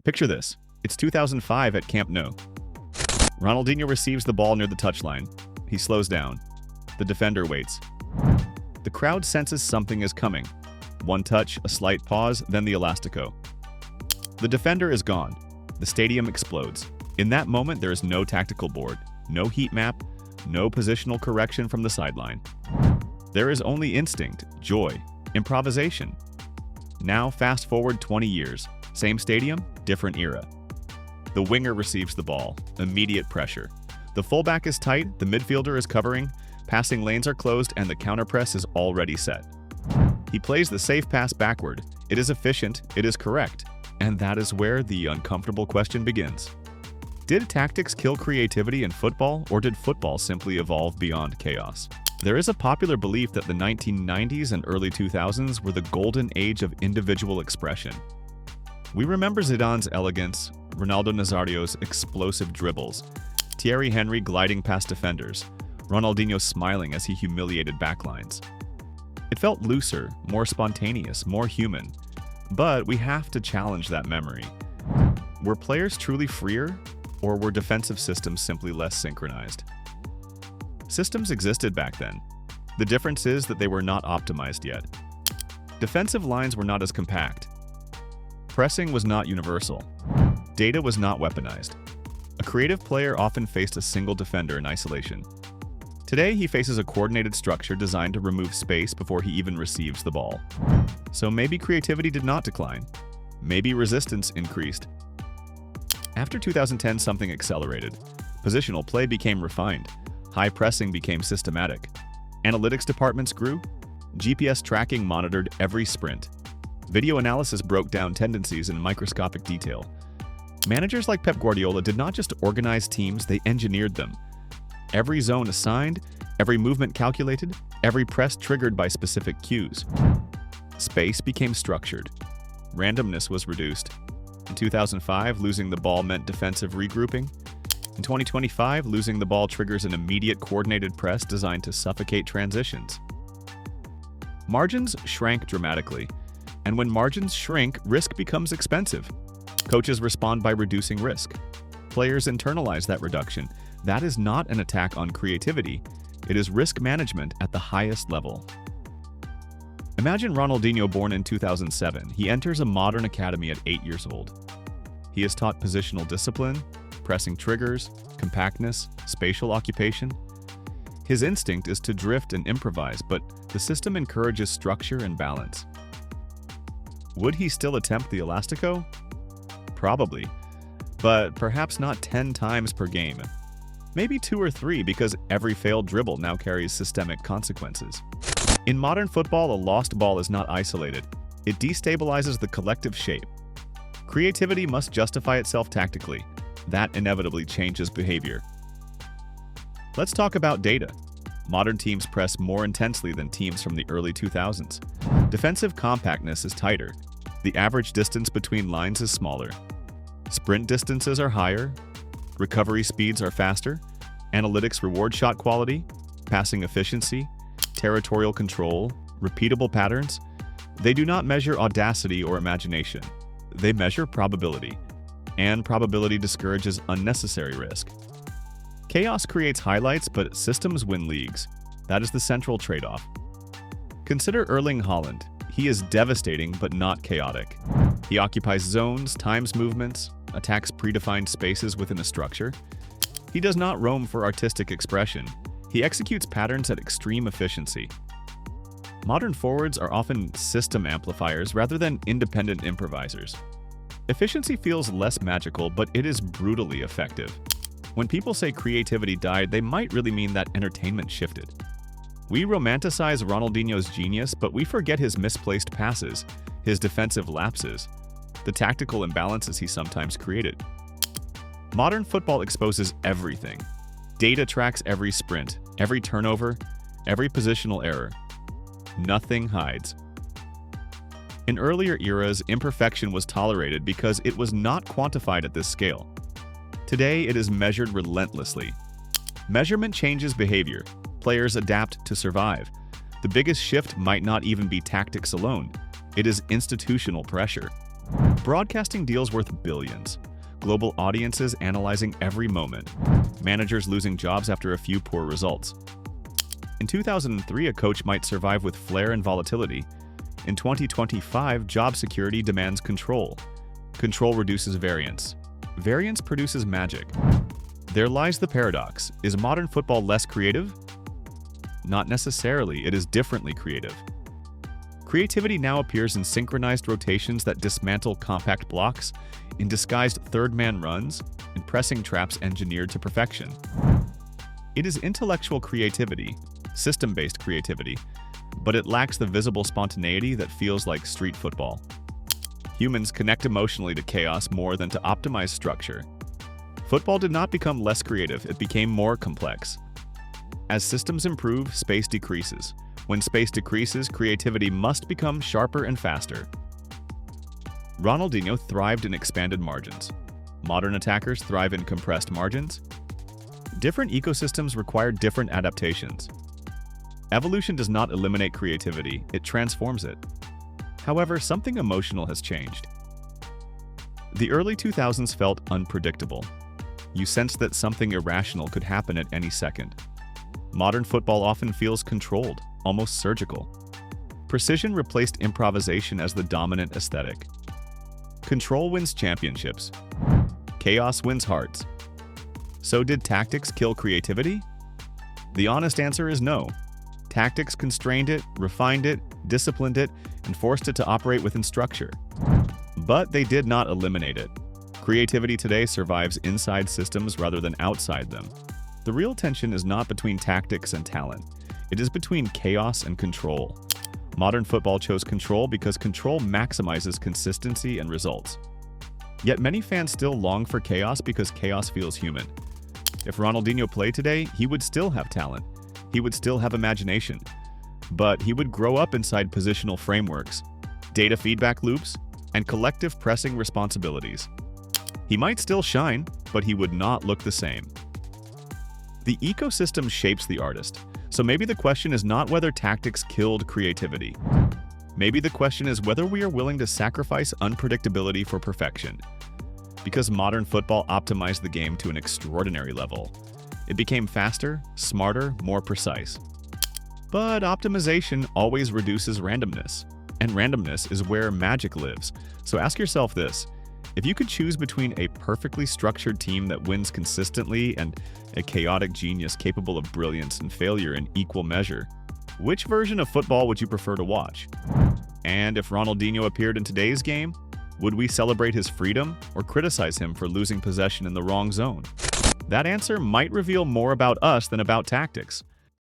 Picture this. It's 2005 at Camp Nou. Ronaldinho receives the ball near the touchline. He slows down. The defender waits. The crowd senses something is coming. One touch, a slight pause, then the elastico. The defender is gone. The stadium explodes. In that moment, there is no tactical board, no heat map, no positional correction from the sideline. There is only instinct, joy, improvisation. Now, fast forward 20 years. Same stadium, different era. The winger receives the ball. Immediate pressure. The fullback is tight, the midfielder is covering, passing lanes are closed, and the counterpress is already set. He plays the safe pass backward. It is efficient, it is correct. And that is where the uncomfortable question begins. Did tactics kill creativity in football, or did football simply evolve beyond chaos? There is a popular belief that the 1990s and early 2000s were the golden age of individual expression. We remember Zidane's elegance, Ronaldo Nazario's explosive dribbles, Thierry Henry gliding past defenders, Ronaldinho smiling as he humiliated backlines. It felt looser, more spontaneous, more human. But we have to challenge that memory. Were players truly freer, or were defensive systems simply less synchronized? Systems existed back then. The difference is that they were not optimized yet. Defensive lines were not as compact. Pressing was not universal. Data was not weaponized. A creative player often faced a single defender in isolation. Today, he faces a coordinated structure designed to remove space before he even receives the ball. So maybe creativity did not decline. Maybe resistance increased. After 2010, something accelerated. Positional play became refined. High pressing became systematic. Analytics departments grew. GPS tracking monitored every sprint. Video analysis broke down tendencies in microscopic detail. Managers like Pep Guardiola did not just organize teams, they engineered them. Every zone assigned, every movement calculated, every press triggered by specific cues. Space became structured. Randomness was reduced. In 2005, losing the ball meant defensive regrouping. In 2025, losing the ball triggers an immediate coordinated press designed to suffocate transitions. Margins shrank dramatically. And when margins shrink, risk becomes expensive. Coaches respond by reducing risk. Players internalize that reduction. That is not an attack on creativity. It is risk management at the highest level. Imagine Ronaldinho born in 2007. He enters a modern academy at 8 years old. He is taught positional discipline, pressing triggers, compactness, spatial occupation. His instinct is to drift and improvise, but the system encourages structure and balance. Would he still attempt the elastico? Probably, but perhaps not 10 times per game. Maybe 2 or 3 because every failed dribble now carries systemic consequences. In modern football, a lost ball is not isolated. It destabilizes the collective shape. Creativity must justify itself tactically. That inevitably changes behavior. Let's talk about data. Modern teams press more intensely than teams from the early 2000s. Defensive compactness is tighter. The average distance between lines is smaller. Sprint distances are higher. Recovery speeds are faster. Analytics reward shot quality, passing efficiency, territorial control, repeatable patterns. They do not measure audacity or imagination. They measure probability. And probability discourages unnecessary risk. Chaos creates highlights, but systems win leagues. That is the central trade-off. Consider Erling Haaland. He is devastating, but not chaotic. He occupies zones, times movements, attacks predefined spaces within a structure. He does not roam for artistic expression. He executes patterns at extreme efficiency. Modern forwards are often system amplifiers rather than independent improvisers. Efficiency feels less magical, but it is brutally effective. When people say creativity died, they might really mean that entertainment shifted. We romanticize Ronaldinho's genius, but we forget his misplaced passes, his defensive lapses, the tactical imbalances he sometimes created. Modern football exposes everything. Data tracks every sprint, every turnover, every positional error. Nothing hides. In earlier eras, imperfection was tolerated because it was not quantified at this scale. Today, it is measured relentlessly. Measurement changes behavior. Players adapt to survive. The biggest shift might not even be tactics alone. It is institutional pressure. Broadcasting deals worth billions. Global audiences analyzing every moment. Managers losing jobs after a few poor results. In 2003, a coach might survive with flair and volatility. In 2025, job security demands control. Control reduces variance. Variance produces magic. There lies the paradox. Is modern football less creative? Not necessarily, it is differently creative. Creativity now appears in synchronized rotations that dismantle compact blocks, in disguised third-man runs, and pressing traps engineered to perfection. It is intellectual creativity, system-based creativity, but it lacks the visible spontaneity that feels like street football. Humans connect emotionally to chaos more than to optimize structure. Football did not become less creative, it became more complex. As systems improve, space decreases. When space decreases, creativity must become sharper and faster. Ronaldinho thrived in expanded margins. Modern attackers thrive in compressed margins. Different ecosystems require different adaptations. Evolution does not eliminate creativity, it transforms it. However, something emotional has changed. The early 2000s felt unpredictable. You sensed that something irrational could happen at any second. Modern football often feels controlled, almost surgical. Precision replaced improvisation as the dominant aesthetic. Control wins championships. Chaos wins hearts. So did tactics kill creativity? The honest answer is no. Tactics constrained it, refined it, disciplined it, and forced it to operate within structure. But they did not eliminate it. Creativity today survives inside systems rather than outside them. The real tension is not between tactics and talent. It is between chaos and control. Modern football chose control because control maximizes consistency and results. Yet many fans still long for chaos because chaos feels human. If Ronaldinho played today, he would still have talent. He would still have imagination. But he would grow up inside positional frameworks, data feedback loops, and collective pressing responsibilities. He might still shine, but he would not look the same. The ecosystem shapes the artist, so maybe the question is not whether tactics killed creativity. Maybe the question is whether we are willing to sacrifice unpredictability for perfection. Because modern football optimized the game to an extraordinary level. It became faster, smarter, more precise. But optimization always reduces randomness, and randomness is where magic lives. So ask yourself this: if you could choose between a perfectly structured team that wins consistently and a chaotic genius capable of brilliance and failure in equal measure, which version of football would you prefer to watch? And if Ronaldinho appeared in today's game, would we celebrate his freedom or criticize him for losing possession in the wrong zone? That answer might reveal more about us than about tactics.